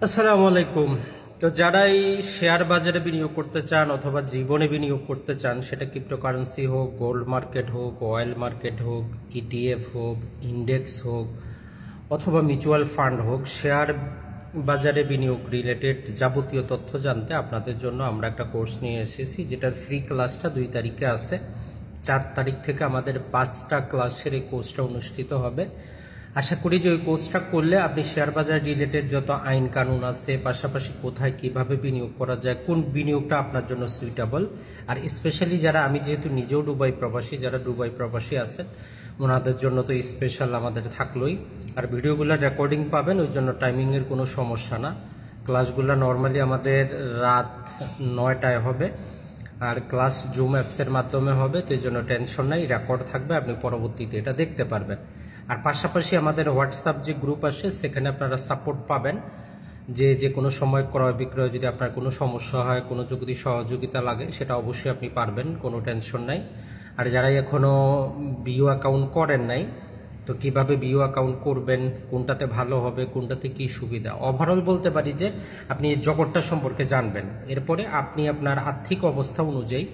আসসালামু আলাইকুম। তো যারা এই শেয়ার বাজারে বিনিয়োগ করতে চান অথবা জীবনে বিনিয়োগ করতে চান, সেটা ক্রিপ্টোকারেন্সি হোক, গোল্ড মার্কেট হোক, অয়েল মার্কেট হোক, ইটিএফ হোক, ইন্ডেক্স হোক অথবা মিউচুয়াল ফান্ড হোক, শেয়ার বাজারে বিনিয়োগ রিলেটেড যাবতীয় তথ্য জানতে আপনাদের জন্য আমরা একটা কোর্স নিয়ে এসেছি, যেটার ফ্রি ক্লাসটা 2 তারিখে আছে। 4 তারিখ থেকে আমাদের 5টা ক্লাসের এই কোর্সটা অনুষ্ঠিত হবে। আশা করি যে ওই কোর্সটা করলে আপনি শেয়ার বাজার রিলেটেড যত আইন কানুন আছে, পাশাপাশি কোথায় কিভাবে বিনিয়োগ করা যায়, কোন বিনিয়োগটা আপনার জন্য সুইটেবল, আর স্পেশালি যারা, আমি যেহেতু নিজেও দুবাই প্রবাসী, যারা দুবাই প্রবাসী আছেন ওনাদের জন্য তো স্পেশাল আমাদের থাকলোই। আর ভিডিওগুলো রেকর্ডিং পাবেন, ওই জন্য টাইমিংয়ের কোনো সমস্যা না। ক্লাসগুলো নর্মালি আমাদের রাত 9টায় হবে, আর ক্লাস জুম অ্যাপসের মাধ্যমে হবে, তো এই জন্য টেনশন নাই, রেকর্ড থাকবে, আপনি পরবর্তীতে এটা দেখতে পারবেন। আর পাশাপাশি আমাদের হোয়াটসঅ্যাপ যে গ্রুপ আসে, সেখানে আপনারা সাপোর্ট পাবেন, যে কোনো সময় ক্রয় বিক্রয় যদি আপনার কোনো সমস্যা হয়, কোনো যদি সহযোগিতা লাগে, সেটা অবশ্যই আপনি পারবেন, কোনো টেনশন নাই। আর যারা এখনও বিও অ্যাকাউন্ট করেন নাই, তো কিভাবে বিও অ্যাকাউন্ট করবেন, কোনটাতে ভালো হবে, কোনটাতে কি সুবিধা, ওভারঅল বলতে পারি যে আপনি জগৎটা সম্পর্কে জানবেন। এরপরে আপনি আপনার আর্থিক অবস্থা অনুযায়ী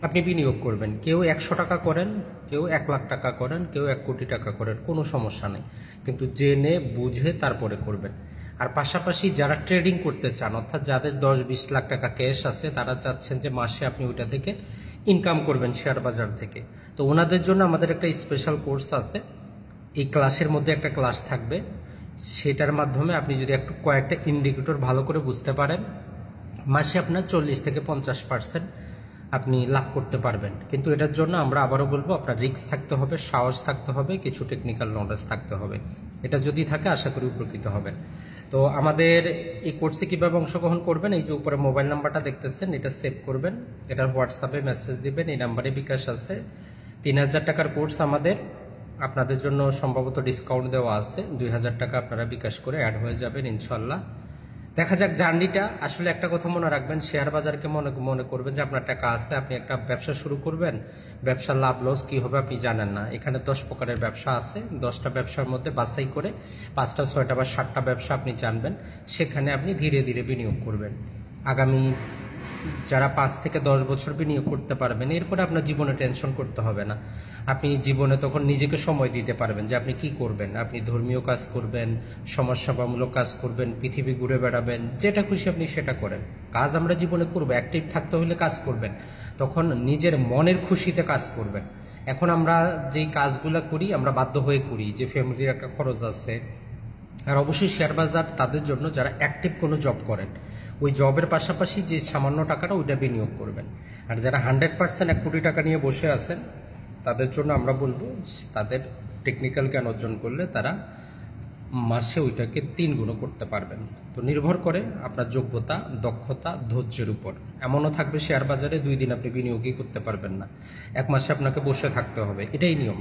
আপনি বিনিয়োগ করবেন। কেউ 100 টাকা করেন, কেউ 1 লাখ টাকা করেন, কেউ 1 কোটি টাকা করেন, কোনো সমস্যা নেই, কিন্তু জেনে বুঝে তারপরে করবেন। আর পাশাপাশি যারা ট্রেডিং করতে চান, অর্থাৎ যাদের 10-20 লাখ টাকা ক্যাশ আছে, তারা চাচ্ছেন যে মাসে আপনি ওইটা থেকে ইনকাম করবেন শেয়ার বাজার থেকে, তো ওনাদের জন্য আমাদের একটা স্পেশাল কোর্স আছে। এই ক্লাসের মধ্যে একটা ক্লাস থাকবে, সেটার মাধ্যমে আপনি যদি একটু কয়েকটা ইন্ডিকেটর ভালো করে বুঝতে পারেন, মাসে আপনার 40 থেকে 50% আপনি লাভ করতে পারবেন। কিন্তু এটার জন্য আমরা আবারও বলবো, আপনার রিস্ক থাকতে হবে, সাহস থাকতে হবে, কিছু টেকনিক্যাল নলেজ থাকতে হবে। এটা যদি থাকে আশা করি উপকৃত হবেন। তো আমাদের এই কোর্সে কীভাবে অংশগ্রহণ করবেন, এই যে উপরে মোবাইল নাম্বারটা দেখতেছেন, এটা সেভ করবেন, এটার হোয়াটসঅ্যাপে মেসেজ দিবেন, এই নাম্বারে বিকাশ আছে। 3000 টাকার কোর্স আমাদের, আপনাদের জন্য সম্ভবত ডিসকাউন্ট দেওয়া আছে, 2000 টাকা আপনারা বিকাশ করে অ্যাড হয়ে যাবেন ইনশাল্লাহ। দেখা যাক জার্নিটা। আসলে একটা কথা মনে রাখবেন, শেয়ার বাজারকে মনে করবেন যে আপনার টাকা আসতে আপনি একটা ব্যবসা শুরু করবেন, ব্যবসার লাভ লস কী হবে আপনি জানেন না। এখানে 10 প্রকারের ব্যবসা আছে, 10টা ব্যবসার মধ্যে বাছাই করে 5টা 6টা বা 7টা ব্যবসা আপনি জানবেন, সেখানে আপনি ধীরে ধীরে বিনিয়োগ করবেন। আগামী যারা 5 থেকে 10 বছর বিনিয়োগ করতে পারবেন, এরপরে আপনার জীবনে টেনশন করতে হবে না। আপনি জীবনে তখন নিজেকে সময় দিতে পারবেন যে আপনি কি করবেন। আপনি ধর্মীয় কাজ করবেন, সমাজসেবামূলক কাজ করবেন, পৃথিবী ঘুরে বেড়াবেন, যেটা খুশি আপনি সেটা করেন। কাজ আমরা জীবনে করবো, অ্যাক্টিভ থাকতে হলে কাজ করবেন, তখন নিজের মনের খুশিতে কাজ করবেন। এখন আমরা যেই কাজগুলো করি আমরা বাধ্য হয়ে করি, যে ফ্যামিলির একটা খরচ আছে। আর অবশ্যই শেয়ার বাজার তাদের জন্য যারা অ্যাক্টিভ কোনো জব করেন, ওই জবের পাশাপাশি যে সামান্য টাকাটা ওইটা বিনিয়োগ করবেন। আর যারা 100% 1 কোটি টাকা নিয়ে বসে আছেন, তাদের জন্য আমরা বলবো, তাদের টেকনিক্যাল জ্ঞান অর্জন করলে তারা মাসে ওইটাকে 3 গুণও করতে পারবেন। তো নির্ভর করে আপনার যোগ্যতা, দক্ষতা, ধৈর্যের উপর। এমনও থাকবে শেয়ার বাজারে 2 দিন আপনি বিনিয়োগই করতে পারবেন না, 1 মাসে আপনাকে বসে থাকতে হবে, এটাই নিয়ম।